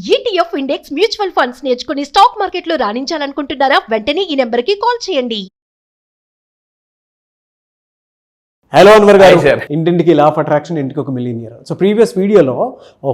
ETF index mutual funds నేర్చుకుని stock మార్కెట్లో రాణించాలనుకుంటున్నారా? వెంటనే ఈ నెంబర్కి కాల్ చేయండి. హలో అన్వర్ గారు, Hi, sir. ఇంటింటికి లా ఆఫ్ అట్రాక్షన్, ఇంటికి ఒక మిలియనియర్. సో ప్రీవియస్ వీడియోలో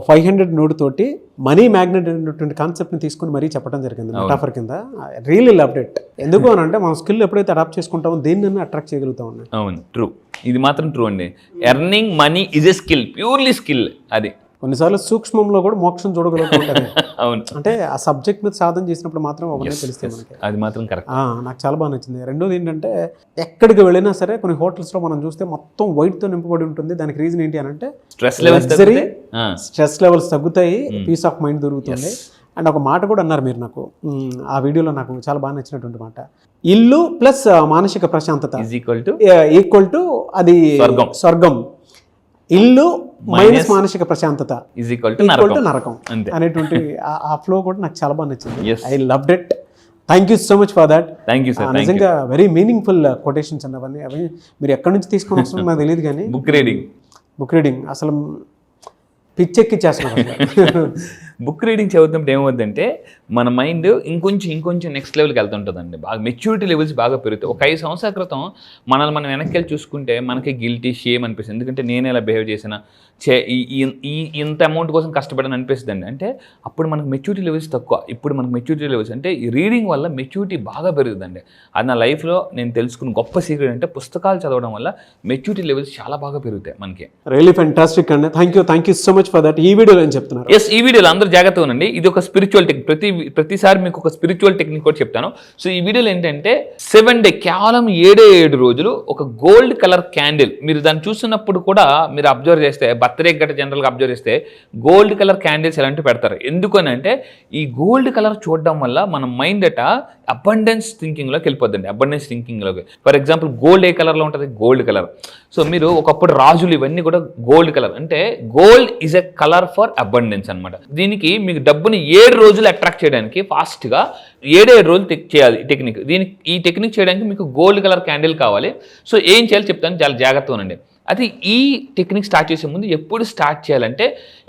500 నోట్ తోటి మనీ మ్యాగ్నెట్ అనేటువంటి కాన్సెప్ట్ని తీసుకుని మరీ చెప్పడం జరిగింది మెటాఫర్ కింద. Really loved it. ఎందుకు అని అంటే మనం స్కిల్ ఎప్పుడైతే అడాప్ట్ చేసుకుంటామో దేన్ని అట్రాక్ట్ చేయగలుగుతాం అన్న. అవును, ట్రూ. ఇది మాత్రం ట్రూ అండి. Earning money is a skill, purely skill. అది కొన్నిసార్లు సూక్ష్మంలో కూడా మోక్షం చూడగలుగుతుంటుంది. అవును, అంటే ఆ సబ్జెక్ట్ మీద సాధన చేసినప్పుడు మాత్రం అవన్నీ తెలుస్తాయి మనకి. అది మాత్రం కరెక్ట్. నాకు చాలా బాగా నచ్చింది. రెండోది ఏంటంటే ఎక్కడికి వెళ్ళినా సరే కొన్ని హోటల్స్లో మనం చూస్తే మొత్తం వైట్తో నింపబడి ఉంటుంది. దానికి రీజన్ ఏంటి అని అంటే స్ట్రెస్ లెవెల్స్ స్ట్రెస్ లెవెల్స్ తగ్గుతాయి, పీస్ ఆఫ్ మైండ్ దొరుకుతుంది. అండ్ ఒక మాట కూడా అన్నారు మీరు నాకు ఆ వీడియోలో, నాకు చాలా బాగా నచ్చినటువంటి మాట. ఇల్లు ప్లస్ మానసిక ప్రశాంతత ఈక్వల్ టు అది స్వర్గం. ఇల్లు మైనస్ మానసిక ప్రశాంతత ఈక్వల్ టు నరకం అనేటువంటి ఆ ఫ్లో కూడా నాకు చాలా బాగా నచ్చింది. I loved it. Thank you so much for that. నిజంగా వెరీ మీనింగ్ఫుల్ కొటేషన్స్ అండి అవన్నీ. అవి మీరు ఎక్కడి నుంచి తీసుకొని వస్తుందో నాకు తెలియదు, కానీ బుక్ రీడింగ్ అసలు పిచ్చెక్కి చేస్తున్నాను. బుక్ రీడింగ్ చదువుతున్నప్పుడు ఏమవుతుందంటే మన మైండ్ ఇంకొంచెం నెక్స్ట్ లెవెల్కి వెళ్తుంటుందండి. బాగా మెచ్యూరిటీ లెవెల్స్ బాగా పెరుగుతాయి. ఒక 5 సంవత్సరాల క్రితం మనల్ని మనం వెనక్కి వెళ్ళి చూసుకుంటే మనకి గిల్టీ, షేమ్ అనిపిస్తుంది. ఎందుకంటే నేను ఎలా బిహేవ్ చేసిన, ఇంత అమౌంట్ కోసం కష్టపడని అనిపిస్తుంది అండి. అంటే అప్పుడు మనకు మెచ్యూరిటీ లెవెల్స్ తక్కువ, ఇప్పుడు మనకు మెచ్యూరిటీ లెవెల్స్. అంటే ఈ రీడింగ్ వల్ల మెచ్యూరిటీ బాగా పెరుగుతుందండి. అది నా లైఫ్లో నేను తెలుసుకున్న గొప్ప సీక్రెట్. అంటే పుస్తకాలు చదవడం వల్ల మెచ్యూరిటీ లెవెల్స్ చాలా బాగా పెరుగుతాయి మనకి. రియల్లీ ఫెంటాస్టిక్ అండి. Thank you so much for that. ఈ వీడియోలో ఏం చెప్తున్నారు? ఈ వీడియోలో అందరూ జాగ్రత్తగా ఉండండి. ఇది ఒక స్పిరిచువల్ టెక్నిక్. ప్రతిసారి మీకు ఒక స్పిరిచువల్ టెక్నిక్ కూడా చెప్తాను. సో ఈ వీడియోలో ఏంటంటే 7 డే, కేవలం 7 రోజులు ఒక గోల్డ్ కలర్ క్యాండిల్. మీరు దాన్ని చూస్తున్నప్పుడు కూడా మీరు అబ్జర్వ్ చేస్తే, బర్త్డే గట్ట జనరల్గా అబ్జర్వ్ చేస్తే గోల్డ్ కలర్ క్యాండిల్స్ ఎలాంటివి పెడతారు. ఎందుకని అంటే ఈ గోల్డ్ కలర్ చూడడం వల్ల మన మైండ్ అబండెన్స్ థింకింగ్లోకి వెళ్ళిపోద్దండి. అబండెన్స్ థింకింగ్లోకి. ఫర్ ఎగ్జాంపుల్ గోల్డ్ ఏ కలర్లో ఉంటుంది? Gold colour. సో మీరు ఒకప్పుడు రాజులు ఇవన్నీ కూడా గోల్డ్ కలర్. అంటే gold is a colour for abundance అనమాట. దీనికి మీకు డబ్బుని 7 రోజులు అట్రాక్ట్ చేయడానికి ఫాస్ట్గా 7 రోజులు చేయాలి టెక్నిక్. ఈ టెక్నిక్ చేయడానికి మీకు గోల్డ్ కలర్ క్యాండిల్ కావాలి. సో ఏం చేయాలి చెప్తాను, చాలా జాగ్రత్తగా ఉండండి. అది ఈ టెక్నిక్ స్టార్ట్ చేసే ముందు ఎప్పుడు స్టార్ట్ చేయాలంటే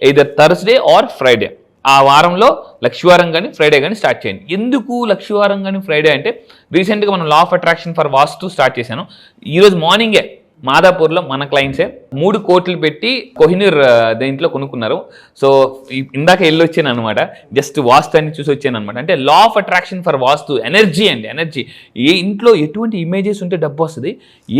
either థర్స్డే ఆర్ ఫ్రైడే. ఆ వారంలో లక్షవారం కానీ ఫ్రైడే కానీ స్టార్ట్ చేయండి. ఎందుకు లక్షవారం కానీ ఫ్రైడే అంటే రీసెంట్గా మనం law of attraction for vastu start చేశాను. ఈరోజు మార్నింగే మాదాపూర్లో మన క్లయింట్సే 3 కోట్లు పెట్టి కోహినూర్ దేంట్లో కొనుక్కున్నారు. సో ఇందాక వెళ్ళొచ్చాను అనమాట. జస్ట్ వాస్తు అని చూసి వచ్చాను అనమాట. అంటే law of attraction for vastu energy అండి. ఎనర్జీ. ఏ ఇంట్లో ఎటువంటి ఇమేజెస్ ఉంటే డబ్బు వస్తుంది,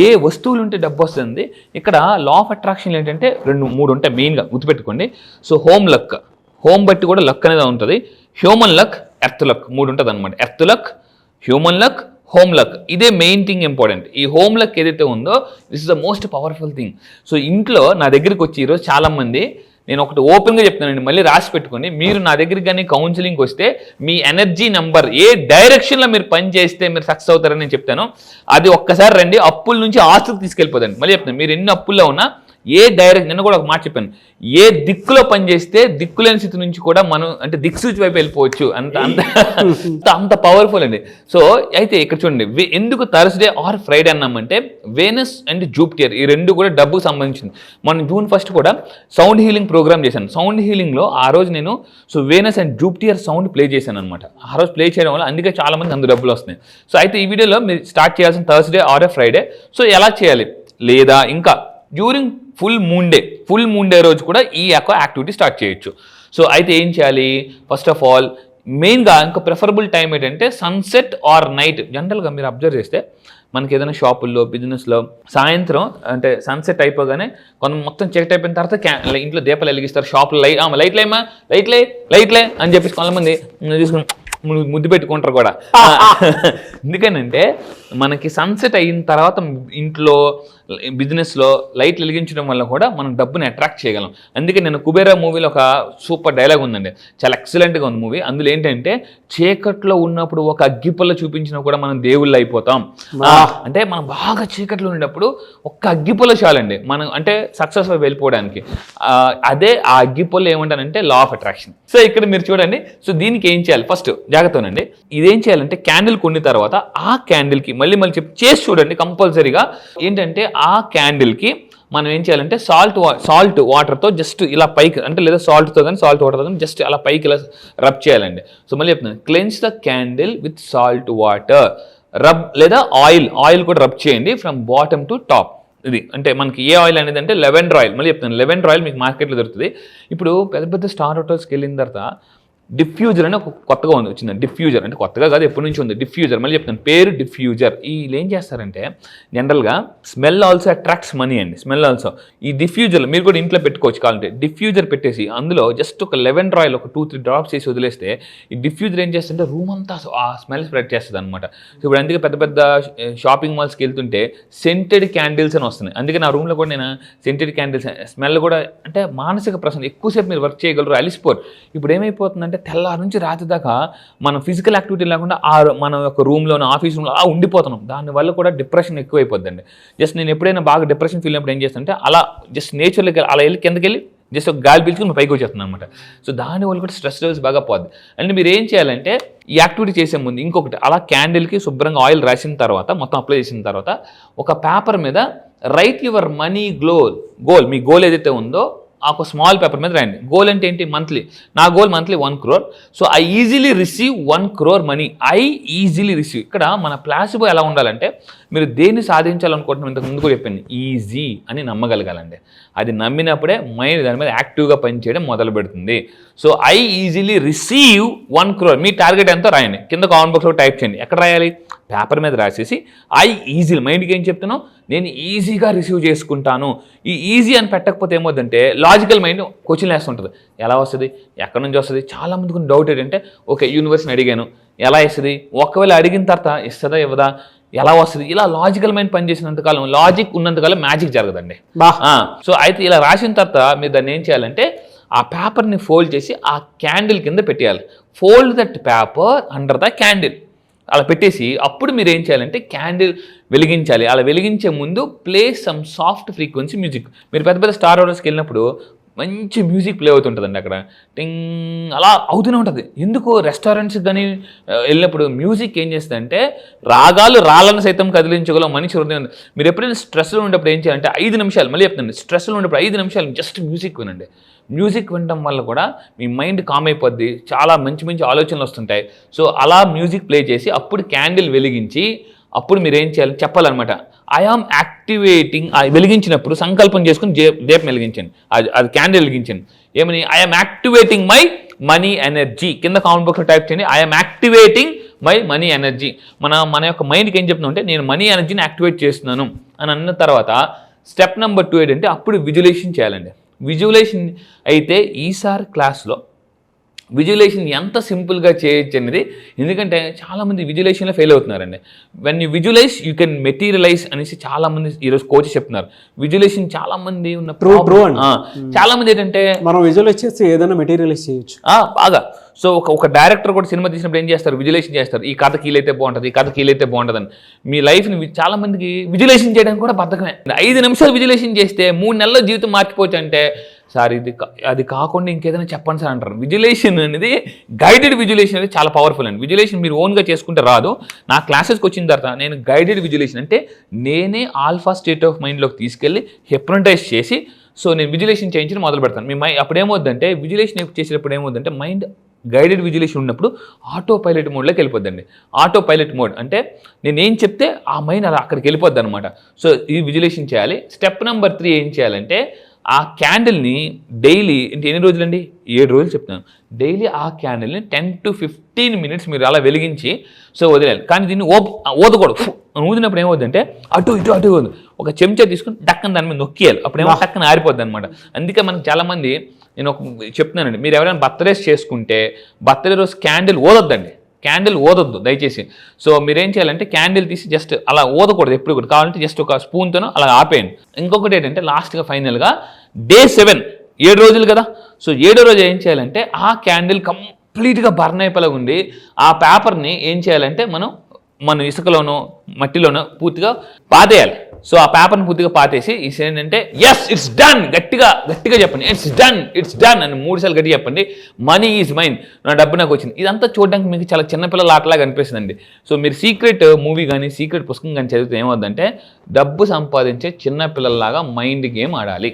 ఏ వస్తువులు ఉంటే డబ్బు వస్తుంది. ఇక్కడ లా ఆఫ్ అట్రాక్షన్ ఏంటంటే 2-3 ఉంటాయి మెయిన్గా, గుర్తుపెట్టుకోండి. సో హోమ్ లక్, హోమ్ బట్టి కూడా లక్ అనేది ఉంటుంది. హ్యూమన్ లక్, ఎర్త్ లక్ 3 ఉంటుంది అనమాట. Earth luck, human luck, home luck. ఇదే మెయిన్ థింగ్ ఇంపార్టెంట్. ఈ హోమ్ లక్ ఏదైతే ఉందో this is the most powerful thing. So ఇంట్లో నా దగ్గరికి వచ్చి ఈరోజు చాలామంది, నేను ఒకటి ఓపెన్గా చెప్తానండి, మళ్ళీ రాసి పెట్టుకోండి. మీరు నా దగ్గరికి కానీ కౌన్సిలింగ్కి వస్తే మీ ఎనర్జీ నెంబర్, ఏ డైరెక్షన్లో మీరు పని చేస్తే మీరు సక్సెస్ అవుతారని నేను చెప్తాను. అది ఒక్కసారి రండి, అప్పుల నుంచి ఆస్తులకు తీసుకెళ్ళిపోదండి. మళ్ళీ చెప్తాను, మీరు ఎన్ని అప్పుల్లో ఉన్నా ఏ డైరెక్ట్, నిన్న కూడా ఒక మాట చెప్పాను, ఏ దిక్కులో పనిచేస్తే దిక్కులేని స్థితి నుంచి కూడా మనం అంటే దిక్సూచి వైపు వెళ్ళిపోవచ్చు. అంత పవర్ఫుల్ అండి. సో అయితే ఇక్కడ చూడండి, ఎందుకు థర్స్డే ఆర్ ఫ్రైడే అన్నామంటే వేనస్ అండ్ జూపిటర్ ఈ 2 కూడా డబ్బుకు సంబంధించింది. మనం June 1 కూడా సౌండ్ హీలింగ్ ప్రోగ్రామ్ చేశాను. సౌండ్ హీలింగ్లో ఆ రోజు నేను Venus and Jupiter sound play చేశాను అనమాట. ఆ రోజు ప్లే చేయడం వల్ల అందుకే చాలా మంది అందులో డబ్బులు వస్తున్నాయి. సో అయితే ఈ వీడియోలో మీరు స్టార్ట్ చేయాల్సిన థర్స్డే ఆర్ ఫ్రైడే. సో ఎలా చేయాలి, లేదా ఇంకా డ్యూరింగ్ ఫుల్ మూన్ డే రోజు కూడా ఈ యాక్టివిటీ స్టార్ట్ చేయొచ్చు. సో అయితే ఏం చేయాలి, ఫస్ట్ ఆఫ్ ఆల్ మెయిన్గా ఇంకా ప్రిఫరబుల్ టైం ఏంటంటే సన్సెట్ ఆర్ నైట్. జనరల్గా మీరు అబ్జర్వ్ చేస్తే మనకి ఏదైనా షాపుల్లో, బిజినెస్లో సాయంత్రం అంటే సన్సెట్ అయిపోగానే మొత్తం చీకటి అయిపోయిన తర్వాత ఇంట్లో దీపాలు వెలిగిస్తారు. షాపులో లైట్లే అని చెప్పేసి కొంతమంది తీసుకుని ముద్దు పెట్టుకుంటారు కూడా. ఎందుకనంటే మనకి సన్సెట్ అయిన తర్వాత ఇంట్లో, బిజినెస్లో లైట్లు వెలిగించడం వల్ల కూడా మనం డబ్బుని అట్రాక్ట్ చేయగలం. అందుకే నేను కుబేరా మూవీలో ఒక సూపర్ డైలాగ్ ఉందండి, చాలా ఎక్సలెంట్గా ఉంది మూవీ. అందులో ఏంటంటే చీకట్లో ఉన్నప్పుడు ఒక అగ్గిపుల్ల చూపించినా కూడా మనం దేవుళ్ళు అయిపోతాం. అంటే మనం బాగా చీకట్లో ఉండేటప్పుడు ఒక్క అగ్గిపుల్ల చాలండి మనం అంటే సక్సెస్ వెళ్ళిపోవడానికి. అదే ఆ అగ్గిపుల్ల ఏమంటానంటే లా ఆఫ్ అట్రాక్షన్. సో ఇక్కడ మీరు చూడండి. సో దీనికి ఏం చేయాలి, ఫస్ట్ జాగ్రత్తనండి, ఇదేం చేయాలంటే క్యాండిల్ కొన్ని తర్వాత ఆ క్యాండిల్కి మళ్ళీ చేసి చూడండి కంపల్సరీగా. ఏంటంటే ఆ క్యాండిల్కి మనం ఏం చేయాలంటే సాల్ట్ వాటర్తో జస్ట్ ఇలా పైకి అంటే లేదా సాల్ట్తో కానీ సాల్ట్ వాటర్తో కానీ జస్ట్ అలా పైకి ఇలా రబ్ చేయాలండి. సో మళ్ళీ చెప్తున్నాను, cleanse the candle with salt water, rub లేదా ఆయిల్ కూడా రబ్ చేయండి ఫ్రమ్ బాటమ్ టు టాప్. ఇది అంటే మనకి ఏ ఆయిల్ అనేది అంటే లెవెండర్ ఆయిల్. మళ్ళీ చెప్తాను, లెవెండర్ ఆయిల్ మీకు మార్కెట్లో దొరుకుతుంది. ఇప్పుడు పెద్ద పెద్ద స్టార్ హోటల్స్కి వెళ్ళిన తర్వాత డిఫ్యూజర్ అని ఒక కొత్తగా వచ్చింది. డిఫ్యూజర్ అంటే కొత్తగా కాదు, ఎప్పటి నుంచి ఉంది డిఫ్యూజర్. మళ్ళీ చెప్తాను, పేరు డిఫ్యూజర్. వీళ్ళు ఏం చేస్తారంటే జనరల్గా స్మెల్ ఆల్సో అట్రాక్ట్స్ మనీ అండి. స్మెల్ ఆల్సో ఈ డిఫ్యూజర్ మీరు కూడా ఇంట్లో పెట్టుకోవచ్చు కావాలంటే. డిఫ్యూజర్ పెట్టేసి అందులో జస్ట్ ఒక లెవెండర్ ఆయిల్ ఒక 2-3 డ్రాప్స్ వేసి వదిలేస్తే ఈ డిఫ్యూజర్ ఏం చేస్తుంటే రూమ్ అంతా ఆ స్మెల్ స్ప్రెడ్ చేస్తుంది అనమాట. సో ఇప్పుడు అందుకే పెద్ద పెద్ద షాపింగ్ మాల్స్కి వెళ్తుంటే సెంటెడ్ క్యాండిల్స్ అని వస్తున్నాయి. అందుకే నా రూమ్లో కూడా నేను సెంటెడ్ క్యాండిల్స్ స్మెల్ కూడా అంటే మానసిక ప్రశాంతత, ఎక్కువసేపు మీరు వర్క్ చేయగలరు, అలిసిపోరు. ఇప్పుడు ఏమైపోతుందంటే తెల్లారి నుంచి రాత్రి దాకా మనం ఫిజికల్ యాక్టివిటీ లేకుండా మన యొక్క రూమ్లోనో ఆఫీస్ రూమ్లో అలా ఉండిపోతున్నాం. దానివల్ల కూడా డిప్రెషన్ ఎక్కువైపోద్దండి. జస్ట్ నేను ఎప్పుడైనా బాగా డిప్రెషన్ ఫీల్ అయినప్పుడు ఏం చేస్తానంటే అలా జస్ట్ నేచర్లోకి అలా వెళ్ళి కిందకి వెళ్ళి జస్ట్ ఒక గాలి పీల్చుకుని పైకి వచ్చేస్తున్నాను అనమాట. సో దానివల్ల కూడా స్ట్రెస్ లెవెల్స్ బాగా పోద్ది. అంటే మీరు ఏం చేయాలంటే ఈ యాక్టివిటీ చేసే ముందు ఇంకొకటి అలా క్యాండిల్కి శుభ్రంగా ఆయిల్ రాసిన తర్వాత మొత్తం అప్లై చేసిన తర్వాత ఒక పేపర్ మీద right your money goal, me goal ఏదైతే ఉందో ఒక స్మాల్ పేపర్ మీద రాయండి. గోల్ అంటే ఏంటి? మంత్లీ. నా goal monthly 1 crore. So I easily receive 1 crore money. I easily receive. ఇక్కడ మన ప్లాసిబో ఎలా ఉండాలంటే మీరు దేన్ని సాధించాలనుకుంటున్నాం ఇంతకు ముందు కూడా చెప్పింది ఈజీ అని నమ్మగలగాలండి. అది నమ్మినప్పుడే మైండ్ దాని మీద యాక్టివ్గా పనిచేయడం మొదలు పెడుతుంది. So I easily receive 1 crore. Me target ఎంతో రాయండి, కింద కామెంట్ బాక్స్లో టైప్ చేయండి. ఎక్కడ రాయాలి? పేపర్ మీద రాసేసి ఐ ఈజీ, మైండ్కి ఏం చెప్తున్నావు, నేను ఈజీగా రిసీవ్ చేసుకుంటాను. ఈ ఈజీ అని పెట్టకపోతే ఏమవుతుందంటే లాజికల్ మైండ్ క్వశ్చన్ వేస్తుంటుంది. ఎలా వస్తుంది, ఎక్కడి నుంచి వస్తుంది? చాలా మందికి డౌట్ ఏంటంటే ఓకే యూనివర్స్ని అడిగాను ఎలా ఇస్తుంది, ఒకవేళ అడిగిన తర్వాత ఇస్తుందా ఇవ్వదా, ఎలా వస్తుంది, ఇలా లాజికల్ మైండ్ పనిచేసినంతకాలం, లాజిక్ ఉన్నంతకాలం మ్యాజిక్ జరగదండి. సో అయితే ఇలా రాసిన తర్వాత మీరు దాన్ని ఏం చేయాలంటే ఆ పేపర్ని ఫోల్డ్ చేసి ఆ క్యాండిల్ కింద పెట్టేయాలి. Fold that paper under the candle అలా పెట్టేసి అప్పుడు మీరు ఏం చేయాలంటే క్యాండిల్ వెలిగించాలి. అలా వెలిగించే ముందు play some soft frequency music. మీరు పెద్ద పెద్ద స్టార్ హోటల్స్కి వెళ్ళినప్పుడు మంచి మ్యూజిక్ ప్లే అవుతుంటుందండి. అక్కడ టింగ్ అలా అవుతూనే ఉంటుంది. ఎందుకు రెస్టారెంట్స్ కానీ వెళ్ళినప్పుడు మ్యూజిక్ ఏం చేస్తుందంటే రాగాలు రాళ్ళను సైతం కదిలించగలం మనిషి హృదయం. మీరు ఎప్పుడైనా స్ట్రెస్లో ఉండేప్పుడు ఏం చేయాలంటే 5 నిమిషాలు, మళ్ళీ చెప్తాను, స్ట్రెస్లో ఉండేప్పుడు 5 నిమిషాలు జస్ట్ మ్యూజిక్ వినండి. మ్యూజిక్ వినడం వల్ల కూడా మీ మైండ్ కామ్ అయిపోద్ది, చాలా మంచి మంచి ఆలోచనలు వస్తుంటాయి. సో అలా మ్యూజిక్ ప్లే చేసి అప్పుడు క్యాండిల్ వెలిగించి అప్పుడు మీరు ఏం చేయాలి చెప్పాలన్నమాట. ఐఆమ్ యాక్టివేటింగ్, వెలిగించినప్పుడు సంకల్పం చేసుకుని దీపం వెలిగించండి, అది క్యాండిల్ వెలిగించండి. ఏమని? I am activating my money energy. కింద కామెంట్ బాక్స్లో టైప్ చేయండి, I am activating my money energy. మన యొక్క మైండ్కి ఏం చెప్తున్నాం అంటే నేను మనీ ఎనర్జీని యాక్టివేట్ చేస్తున్నాను అని అన్న తర్వాత స్టెప్ నెంబర్ 2 ఏంటంటే అప్పుడు విజువలైజేషన్ చేయాలండి. విజువలైజేషన్ అయితే ఈసారి క్లాస్లో విజువలైజేషన్ ఎంత సింపుల్గా చేయొచ్చు అనేది, ఎందుకంటే చాలామంది విజువలైజేషన్లో ఫెయిల్ అవుతున్నారండి. When you visualise you can materialise అనేసి చాలామంది ఈరోజు కోచెస్ చెప్తున్నారు. విజువలైజేషన్ చాలామంది ఉన్న చాలామంది ఏంటంటే మనం విజువలైజ్ చేస్తే ఏదైనా మెటీరియలైజ్ చేయొచ్చు బాగా. సో ఒక డైరెక్టర్ కూడా సినిమా తీసినప్పుడు ఏం చేస్తారు? విజువలైజేషన్ చేస్తారు. ఈ కథ కీలైతే బాగుంటుంది, ఈ కథ కీలైతే బాగుంటుంది అని. మీ లైఫ్ని చాలా మందికి విజువలైజేషన్ చేయడానికి కూడా బద్ధకమే. 5 నిమిషాలు విజువలైజేషన్ చేస్తే 3 నెలల్లో జీవితం మార్చిపోవచ్చు అంటే సార్ అది కాకుండా ఇంకేదైనా చెప్పండి సార్ అంటారు. విజువలైజేషన్ అనేది గైడెడ్ విజువలైజేషన్ అనేది చాలా పవర్ఫుల్ అండి. విజువలైజేషన్ మీరు ఓన్గా చేసుకుంటే రాదు. నా క్లాసెస్కి వచ్చిన తర్వాత నేను గైడెడ్ విజువలైజేషన్ అంటే నేనే ఆల్ఫా స్టేట్ ఆఫ్ మైండ్లోకి తీసుకెళ్ళి హిప్నటైజ్ చేసి సో నేను విజువలైజేషన్ చేయించి మొదలు పెడతాను. మీ మైండ్ అప్పుడు ఏమవుద్దంటే విజువలైజేషన్ చేసేటప్పుడు ఏమవుద్దంటే మైండ్ గైడెడ్ విజువలైజేషన్ ఉన్నప్పుడు ఆటో పైలట్ మోడ్లోకి వెళ్ళిపోద్దండి. ఆటో పైలట్ మోడ్ అంటే నేనేం చెప్తే ఆ మైండ్ అలా అక్కడికి వెళ్ళిపోద్ది అనమాట. సో ఈ విజువలైజేషన్ చేయాలి. స్టెప్ నెంబర్ 3 ఏం చేయాలంటే ఆ క్యాండిల్ని డైలీ అంటే ఎన్ని రోజులండి? 7 రోజులు చెప్తాను. డైలీ ఆ క్యాండిల్ని 10 to 15 minutes మీరు అలా వెలిగించి సో వదిలేయాలి. కానీ దీన్ని ఓదకూడదు. ఊదినప్పుడు ఏమవుతుందంటే అటు ఇటు ఒక చెంచా తీసుకుని టక్కన దాని మీద నొక్కియాలి. అప్పుడేమో టక్కన ఆరిపోద్ది అనమాట. అందుకే మనకు చాలామంది నేను చెప్తున్నానండి, మీరు ఎవరైనా బర్త్డేస్ చేసుకుంటే బర్త్డే రోజు క్యాండిల్ ఓదొద్దండి, క్యాండిల్ ఓదొద్దు దయచేసి. సో మీరేం చేయాలంటే క్యాండిల్ తీసి జస్ట్ అలా ఓదకూడదు ఎప్పుడు కూడా. కావాలంటే జస్ట్ ఒక స్పూన్తోనో అలా ఆపేయండి. ఇంకొకటి ఏంటంటే లాస్ట్గా ఫైనల్గా డే 7 7 రోజులు కదా. సో 7వ రోజు ఏం చేయాలంటే ఆ క్యాండిల్ కంప్లీట్గా బర్న్ అయిపోయేలాగా ఉండి ఆ పేపర్ని ఏం చేయాలంటే మనం ఇసుకలోనో మట్టిలోనో పూర్తిగా పాతేయాలి. సో ఆ పేపర్ని పూర్తిగా పాతేసి ఏంటంటే ఎస్ ఇట్స్ డన్, గట్టిగా చెప్పండి, ఇట్స్ డన్ అని 3 సార్లు గట్టిగా చెప్పండి. మనీ ఈజ్ మైన్, నా డబ్బు నాకు వచ్చింది. ఇదంతా చూడడానికి మీకు చాలా చిన్నపిల్లల ఆటలాగా అనిపిస్తుందండి. సో మీరు సీక్రెట్ మూవీ కానీ సీక్రెట్ పుస్తకం కానీ చదివితే ఏమవుతుందంటే డబ్బు సంపాదించే చిన్నపిల్లల్లాగా మైండ్ గేమ్ ఆడాలి.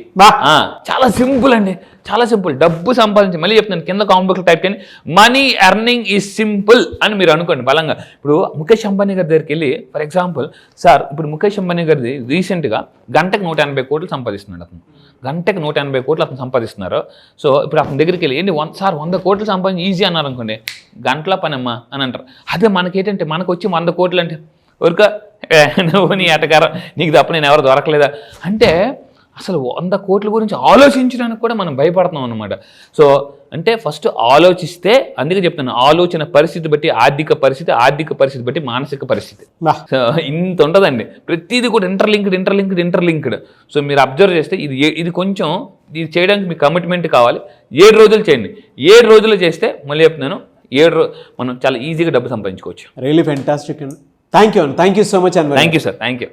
చాలా సింపుల్ అండి, చాలా సింపుల్. డబ్బు సంపాదించి, మళ్ళీ చెప్తున్నాను, కింద కామెంట్ బాక్స్లో టైప్ చేయండి, మనీ ఎర్నింగ్ ఈజ్ సింపుల్ అని మీరు అనుకోండి బలంగా. ఇప్పుడు ముఖేష్ అంబానీ గారి దగ్గరికి వెళ్ళి, ఫర్ ఎగ్జాంపుల్ సార్, ఇప్పుడు ముఖేష్ అంబానీ గారిది రీసెంట్గా గంటకు 180 కోట్లు సంపాదిస్తున్నాడు. అతను గంటకు 180 కోట్లు అతను సంపాదిస్తున్నారు. సో ఇప్పుడు అతని దగ్గరికి వెళ్ళి ఏంటి 100 కోట్లు సంపాదించి ఈజీ అన్నారు అనుకోండి, గంటల పని అమ్మా అని అంటారు. అదే మనకేంటంటే మనకు వచ్చి 100 కోట్లు అంటే ఊరిక నువ్వు నీ ఆటగారం, నీకు తప్ప నేను ఎవరు దొరకలేదా అంటే అసలు 100 కోట్ల గురించి ఆలోచించడానికి కూడా మనం భయపడుతున్నాం అనమాట. సో అంటే ఫస్ట్ ఆలోచిస్తే, అందుకే చెప్తాను, ఆలోచన పరిస్థితి బట్టి ఆర్థిక పరిస్థితి బట్టి మానసిక పరిస్థితి. సో ఇంత ఉంటుందండి, ప్రతిదీ కూడా ఇంటర్లింక్డ్. సో మీరు అబ్జర్వ్ చేస్తే ఇది కొంచెం ఇది చేయడానికి మీకు కమిట్మెంట్ కావాలి. 7 రోజులు చేయండి. 7 రోజులు చేస్తే మళ్ళీ చెప్తున్నాను, మనం చాలా ఈజీగా డబ్బు సంపాదించుకోవచ్చు. రియలీ ఫెంటాస్టిక్ అండి. Thank you so much. Thank you sir, thank you.